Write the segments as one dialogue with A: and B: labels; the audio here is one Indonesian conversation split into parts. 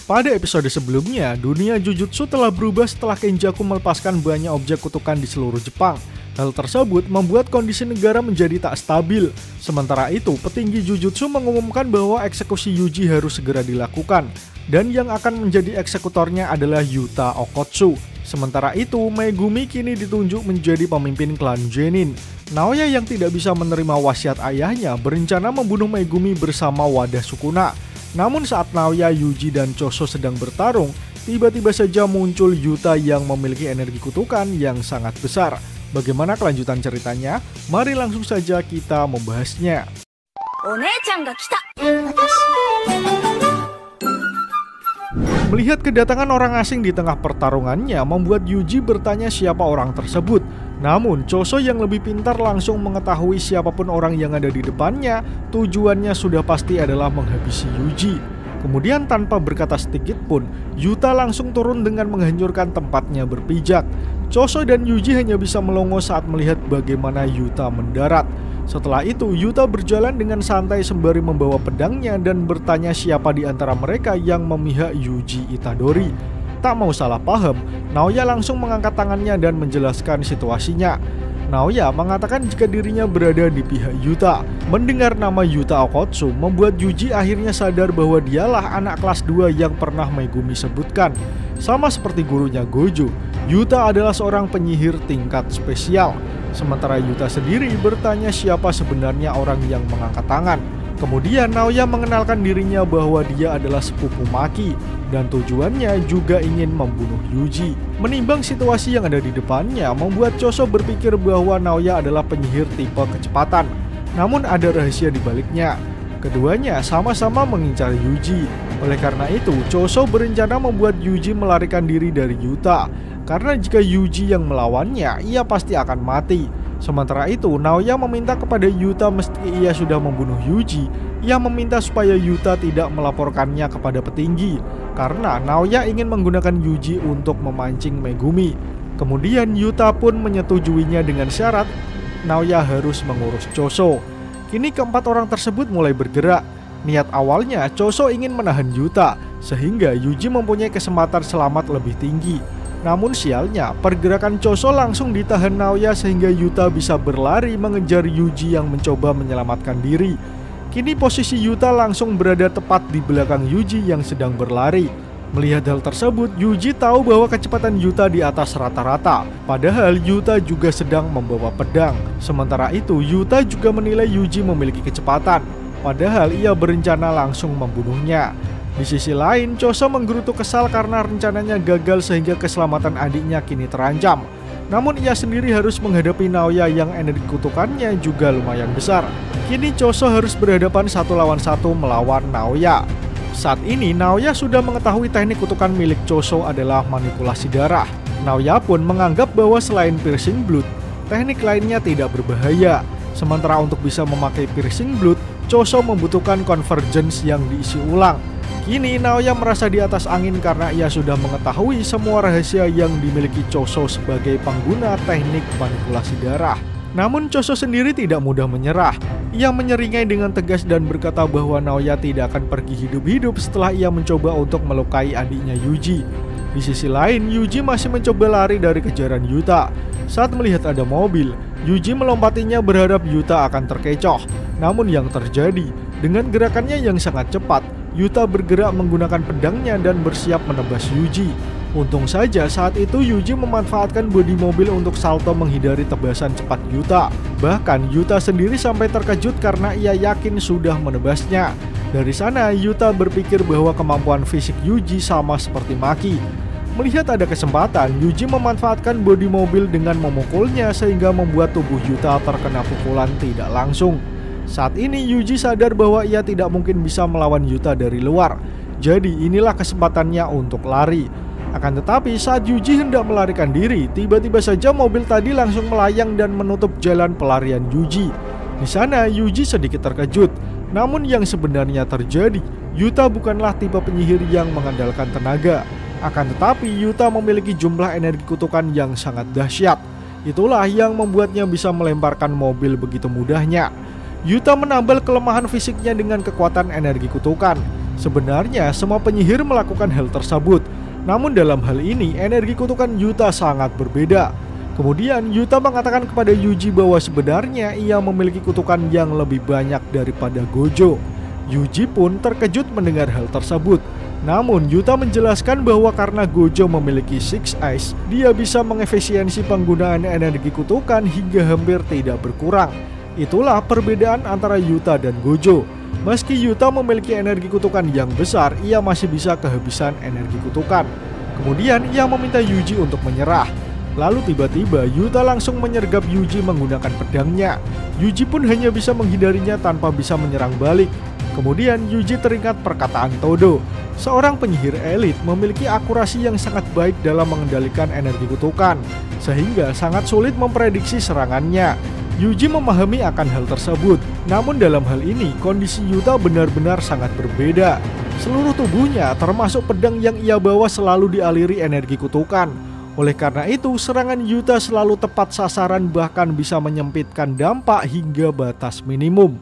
A: Pada episode sebelumnya, dunia Jujutsu telah berubah setelah Kenjaku melepaskan banyak objek kutukan di seluruh Jepang. Hal tersebut membuat kondisi negara menjadi tak stabil. Sementara itu, petinggi Jujutsu mengumumkan bahwa eksekusi Yuji harus segera dilakukan. Dan yang akan menjadi eksekutornya adalah Yuta Okkotsu. Sementara itu, Megumi kini ditunjuk menjadi pemimpin klan Genin. Naoya yang tidak bisa menerima wasiat ayahnya berencana membunuh Megumi bersama wadah Sukuna. Namun saat Naoya, Yuji, dan Choso sedang bertarung, tiba-tiba saja muncul Yuta yang memiliki energi kutukan yang sangat besar. Bagaimana kelanjutan ceritanya? Mari langsung saja kita membahasnya. Melihat kedatangan orang asing di tengah pertarungannya membuat Yuji bertanya siapa orang tersebut. Namun Choso yang lebih pintar langsung mengetahui siapapun orang yang ada di depannya, tujuannya sudah pasti adalah menghabisi Yuji. Kemudian tanpa berkata sedikit pun, Yuta langsung turun dengan menghancurkan tempatnya berpijak. Choso dan Yuji hanya bisa melongo saat melihat bagaimana Yuta mendarat. Setelah itu, Yuta berjalan dengan santai sembari membawa pedangnya dan bertanya siapa di antara mereka yang memihak Yuji Itadori. Tak mau salah paham, Naoya langsung mengangkat tangannya dan menjelaskan situasinya. Naoya mengatakan jika dirinya berada di pihak Yuta. Mendengar nama Yuta Okkotsu membuat Yuji akhirnya sadar bahwa dialah anak kelas 2 yang pernah Megumi sebutkan. Sama seperti gurunya Gojo, Yuta adalah seorang penyihir tingkat spesial. Sementara Yuta sendiri bertanya siapa sebenarnya orang yang mengangkat tangan. Kemudian Naoya mengenalkan dirinya bahwa dia adalah sepupu Maki dan tujuannya juga ingin membunuh Yuji. Menimbang situasi yang ada di depannya membuat Choso berpikir bahwa Naoya adalah penyihir tipe kecepatan. Namun ada rahasia di baliknya. Keduanya sama-sama mengincar Yuji. Oleh karena itu, Choso berencana membuat Yuji melarikan diri dari Yuta. Karena jika Yuji yang melawannya, ia pasti akan mati. Sementara itu, Naoya meminta kepada Yuta meski ia sudah membunuh Yuji, ia meminta supaya Yuta tidak melaporkannya kepada petinggi. Karena Naoya ingin menggunakan Yuji untuk memancing Megumi. Kemudian Yuta pun menyetujuinya dengan syarat Naoya harus mengurus Choso. Kini keempat orang tersebut mulai bergerak. Niat awalnya Choso ingin menahan Yuta, sehingga Yuji mempunyai kesempatan selamat lebih tinggi. Namun sialnya, pergerakan Choso langsung ditahan Naoya sehingga Yuta bisa berlari mengejar Yuji yang mencoba menyelamatkan diri. Kini posisi Yuta langsung berada tepat di belakang Yuji yang sedang berlari. Melihat hal tersebut, Yuji tahu bahwa kecepatan Yuta di atas rata-rata. Padahal Yuta juga sedang membawa pedang. Sementara itu, Yuta juga menilai Yuji memiliki kecepatan. Padahal ia berencana langsung membunuhnya. Di sisi lain, Choso menggerutu kesal karena rencananya gagal sehingga keselamatan adiknya kini terancam. Namun ia sendiri harus menghadapi Naoya yang energi kutukannya juga lumayan besar. Kini Choso harus berhadapan 1 lawan 1 melawan Naoya. Saat ini Naoya sudah mengetahui teknik kutukan milik Choso adalah manipulasi darah. Naoya pun menganggap bahwa selain piercing blood, teknik lainnya tidak berbahaya. Sementara untuk bisa memakai piercing blood, Choso membutuhkan convergence yang diisi ulang. Kini Naoya merasa di atas angin karena ia sudah mengetahui semua rahasia yang dimiliki Choso sebagai pengguna teknik manipulasi darah. Namun Choso sendiri tidak mudah menyerah. Ia menyeringai dengan tegas dan berkata bahwa Naoya tidak akan pergi hidup-hidup setelah ia mencoba untuk melukai adiknya Yuji. Di sisi lain, Yuji masih mencoba lari dari kejaran Yuta. Saat melihat ada mobil, Yuji melompatinya berharap Yuta akan terkecoh. Namun yang terjadi, dengan gerakannya yang sangat cepat, Yuta bergerak menggunakan pedangnya dan bersiap menebas Yuji. Untung saja saat itu Yuji memanfaatkan bodi mobil untuk salto menghindari tebasan cepat Yuta. Bahkan Yuta sendiri sampai terkejut karena ia yakin sudah menebasnya. Dari sana Yuta berpikir bahwa kemampuan fisik Yuji sama seperti Maki. Melihat ada kesempatan, Yuji memanfaatkan bodi mobil dengan memukulnya sehingga membuat tubuh Yuta terkena pukulan tidak langsung. Saat ini Yuji sadar bahwa ia tidak mungkin bisa melawan Yuta dari luar. Jadi inilah kesempatannya untuk lari. Akan tetapi saat Yuji hendak melarikan diri, tiba-tiba saja mobil tadi langsung melayang dan menutup jalan pelarian Yuji. Di sana Yuji sedikit terkejut. Namun yang sebenarnya terjadi, Yuta bukanlah tipe penyihir yang mengandalkan tenaga. Akan tetapi Yuta memiliki jumlah energi kutukan yang sangat dahsyat. Itulah yang membuatnya bisa melemparkan mobil begitu mudahnya. Yuta menambal kelemahan fisiknya dengan kekuatan energi kutukan. Sebenarnya semua penyihir melakukan hal tersebut, namun dalam hal ini energi kutukan Yuta sangat berbeda. Kemudian Yuta mengatakan kepada Yuji bahwa sebenarnya ia memiliki kutukan yang lebih banyak daripada Gojo. Yuji pun terkejut mendengar hal tersebut. Namun Yuta menjelaskan bahwa karena Gojo memiliki Six Eyes, dia bisa mengefisiensi penggunaan energi kutukan hingga hampir tidak berkurang. Itulah perbedaan antara Yuta dan Gojo. Meski Yuta memiliki energi kutukan yang besar, ia masih bisa kehabisan energi kutukan. Kemudian ia meminta Yuji untuk menyerah. Lalu tiba-tiba Yuta langsung menyergap Yuji menggunakan pedangnya. Yuji pun hanya bisa menghindarinya tanpa bisa menyerang balik. Kemudian Yuji teringat perkataan Todo. Seorang penyihir elit memiliki akurasi yang sangat baik dalam mengendalikan energi kutukan, sehingga sangat sulit memprediksi serangannya. Yuji memahami akan hal tersebut, namun dalam hal ini kondisi Yuta benar-benar sangat berbeda. Seluruh tubuhnya termasuk pedang yang ia bawa selalu dialiri energi kutukan. Oleh karena itu serangan Yuta selalu tepat sasaran, bahkan bisa menyempitkan dampak hingga batas minimum.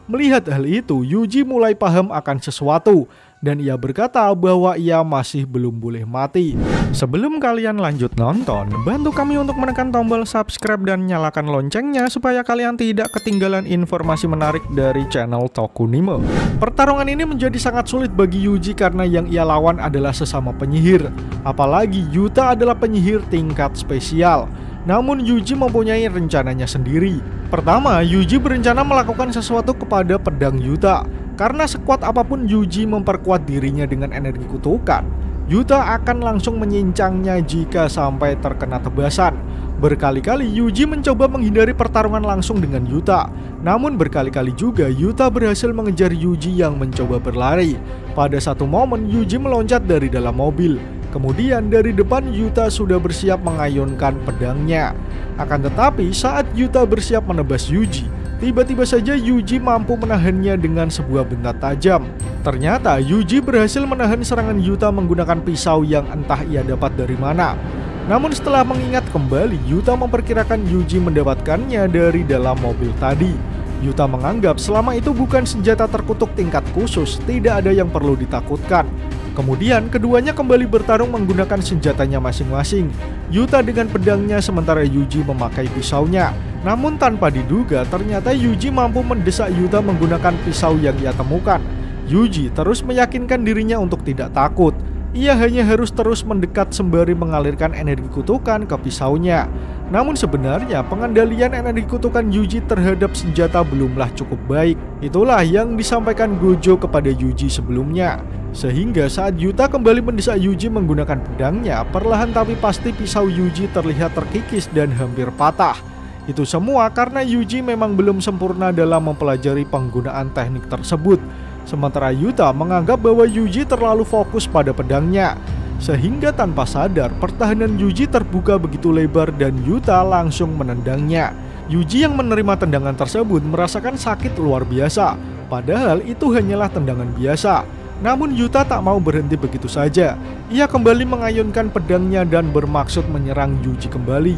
A: Melihat hal itu, Yuji mulai paham akan sesuatu, dan ia berkata bahwa ia masih belum boleh mati. Sebelum kalian lanjut nonton, bantu kami untuk menekan tombol subscribe dan nyalakan loncengnya supaya kalian tidak ketinggalan informasi menarik dari channel Tokunimo. Pertarungan ini menjadi sangat sulit bagi Yuji karena yang ia lawan adalah sesama penyihir. Apalagi Yuta adalah penyihir tingkat spesial. Namun Yuji mempunyai rencananya sendiri. Pertama, Yuji berencana melakukan sesuatu kepada pedang Yuta. Karena sekuat apapun Yuji memperkuat dirinya dengan energi kutukan, Yuta akan langsung menyincangnya jika sampai terkena tebasan. Berkali-kali Yuji mencoba menghindari pertarungan langsung dengan Yuta. Namun berkali-kali juga Yuta berhasil mengejar Yuji yang mencoba berlari. Pada satu momen Yuji meloncat dari dalam mobil. Kemudian dari depan Yuta sudah bersiap mengayunkan pedangnya. Akan tetapi saat Yuta bersiap menebas Yuji, tiba-tiba saja Yuji mampu menahannya dengan sebuah benda tajam. Ternyata Yuji berhasil menahan serangan Yuta menggunakan pisau yang entah ia dapat dari mana. Namun setelah mengingat kembali, Yuta memperkirakan Yuji mendapatkannya dari dalam mobil tadi. Yuta menganggap selama itu bukan senjata terkutuk tingkat khusus, tidak ada yang perlu ditakutkan. Kemudian keduanya kembali bertarung menggunakan senjatanya masing-masing. Yuta dengan pedangnya sementara Yuji memakai pisaunya. Namun tanpa diduga ternyata Yuji mampu mendesak Yuta menggunakan pisau yang ia temukan. Yuji terus meyakinkan dirinya untuk tidak takut. Ia hanya harus terus mendekat sembari mengalirkan energi kutukan ke pisaunya. Namun sebenarnya pengendalian energi kutukan Yuji terhadap senjata belumlah cukup baik. Itulah yang disampaikan Gojo kepada Yuji sebelumnya. Sehingga saat Yuta kembali mendesak Yuji menggunakan pedangnya, perlahan tapi pasti pisau Yuji terlihat terkikis dan hampir patah. Itu semua karena Yuji memang belum sempurna dalam mempelajari penggunaan teknik tersebut. Sementara Yuta menganggap bahwa Yuji terlalu fokus pada pedangnya. Sehingga tanpa sadar pertahanan Yuji terbuka begitu lebar dan Yuta langsung menendangnya. Yuji yang menerima tendangan tersebut merasakan sakit luar biasa. Padahal itu hanyalah tendangan biasa. Namun Yuta tak mau berhenti begitu saja. Ia kembali mengayunkan pedangnya dan bermaksud menyerang Yuji kembali.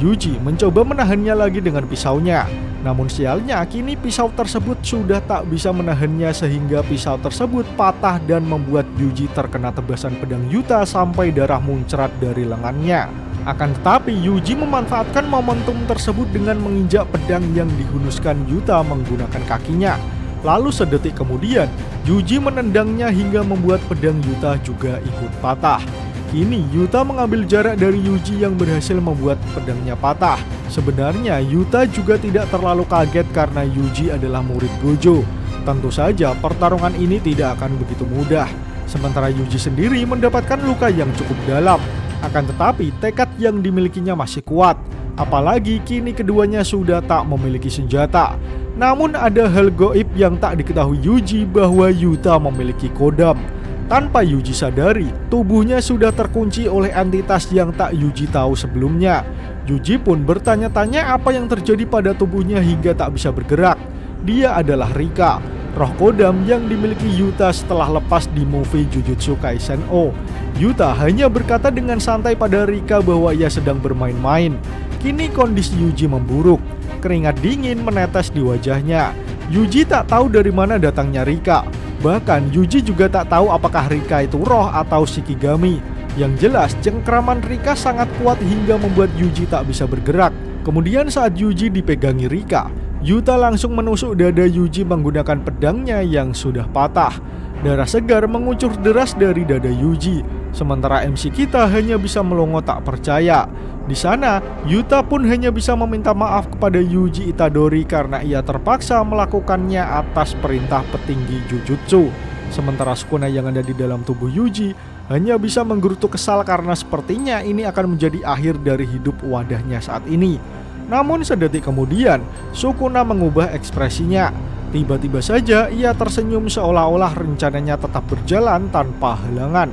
A: Yuji mencoba menahannya lagi dengan pisaunya. Namun sialnya kini pisau tersebut sudah tak bisa menahannya sehingga pisau tersebut patah dan membuat Yuji terkena tebasan pedang Yuta sampai darah muncrat dari lengannya. Akan tetapi Yuji memanfaatkan momentum tersebut dengan menginjak pedang yang dihunuskan Yuta menggunakan kakinya. Lalu sedetik kemudian, Yuji menendangnya hingga membuat pedang Yuta juga ikut patah. Kini Yuta mengambil jarak dari Yuji yang berhasil membuat pedangnya patah. Sebenarnya Yuta juga tidak terlalu kaget karena Yuji adalah murid Gojo. Tentu saja pertarungan ini tidak akan begitu mudah. Sementara Yuji sendiri mendapatkan luka yang cukup dalam. Akan tetapi tekad yang dimilikinya masih kuat. Apalagi kini keduanya sudah tak memiliki senjata. Namun ada hal gaib yang tak diketahui Yuji bahwa Yuta memiliki kodam. Tanpa Yuji sadari, tubuhnya sudah terkunci oleh entitas yang tak Yuji tahu sebelumnya. Yuji pun bertanya-tanya apa yang terjadi pada tubuhnya hingga tak bisa bergerak. Dia adalah Rika, roh kodam yang dimiliki Yuta setelah lepas di movie Jujutsu Kaisen O. Yuta hanya berkata dengan santai pada Rika bahwa ia sedang bermain-main. Kini kondisi Yuji memburuk. Keringat dingin menetes di wajahnya. Yuji tak tahu dari mana datangnya Rika. Bahkan Yuji juga tak tahu apakah Rika itu roh atau Shikigami. Yang jelas cengkraman Rika sangat kuat hingga membuat Yuji tak bisa bergerak. Kemudian saat Yuji dipegangi Rika, Yuta langsung menusuk dada Yuji menggunakan pedangnya yang sudah patah. Darah segar mengucur deras dari dada Yuji. Sementara MC kita hanya bisa melongo tak percaya. Di sana, Yuta pun hanya bisa meminta maaf kepada Yuji Itadori karena ia terpaksa melakukannya atas perintah petinggi Jujutsu. Sementara Sukuna yang ada di dalam tubuh Yuji hanya bisa menggerutu kesal karena sepertinya ini akan menjadi akhir dari hidup wadahnya saat ini. Namun sedetik kemudian, Sukuna mengubah ekspresinya. Tiba-tiba saja ia tersenyum seolah-olah rencananya tetap berjalan tanpa halangan.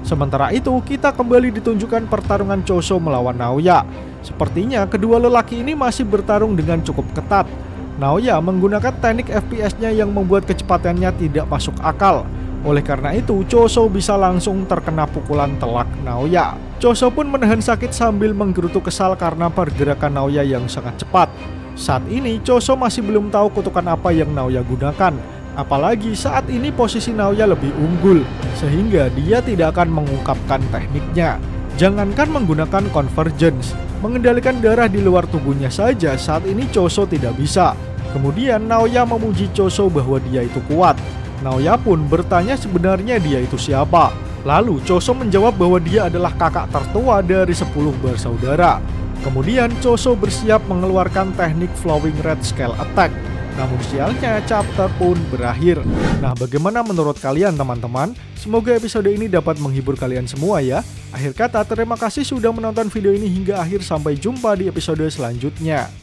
A: Sementara itu, kita kembali ditunjukkan pertarungan Choso melawan Naoya. Sepertinya kedua lelaki ini masih bertarung dengan cukup ketat. Naoya menggunakan teknik FPS-nya yang membuat kecepatannya tidak masuk akal. Oleh karena itu, Choso bisa langsung terkena pukulan telak Naoya. Choso pun menahan sakit sambil menggerutu kesal karena pergerakan Naoya yang sangat cepat. Saat ini, Choso masih belum tahu kutukan apa yang Naoya gunakan. Apalagi saat ini posisi Naoya lebih unggul, sehingga dia tidak akan mengungkapkan tekniknya. Jangankan menggunakan convergence, mengendalikan darah di luar tubuhnya saja saat ini Choso tidak bisa. Kemudian Naoya memuji Choso bahwa dia itu kuat. Naoya pun bertanya sebenarnya dia itu siapa. Lalu Choso menjawab bahwa dia adalah kakak tertua dari 10 bersaudara. Kemudian Choso bersiap mengeluarkan teknik Flowing Red Scale Attack. Namun sialnya chapter pun berakhir. Nah, bagaimana menurut kalian teman-teman? Semoga episode ini dapat menghibur kalian semua ya. Akhir kata, terima kasih sudah menonton video ini hingga akhir. Sampai jumpa di episode selanjutnya.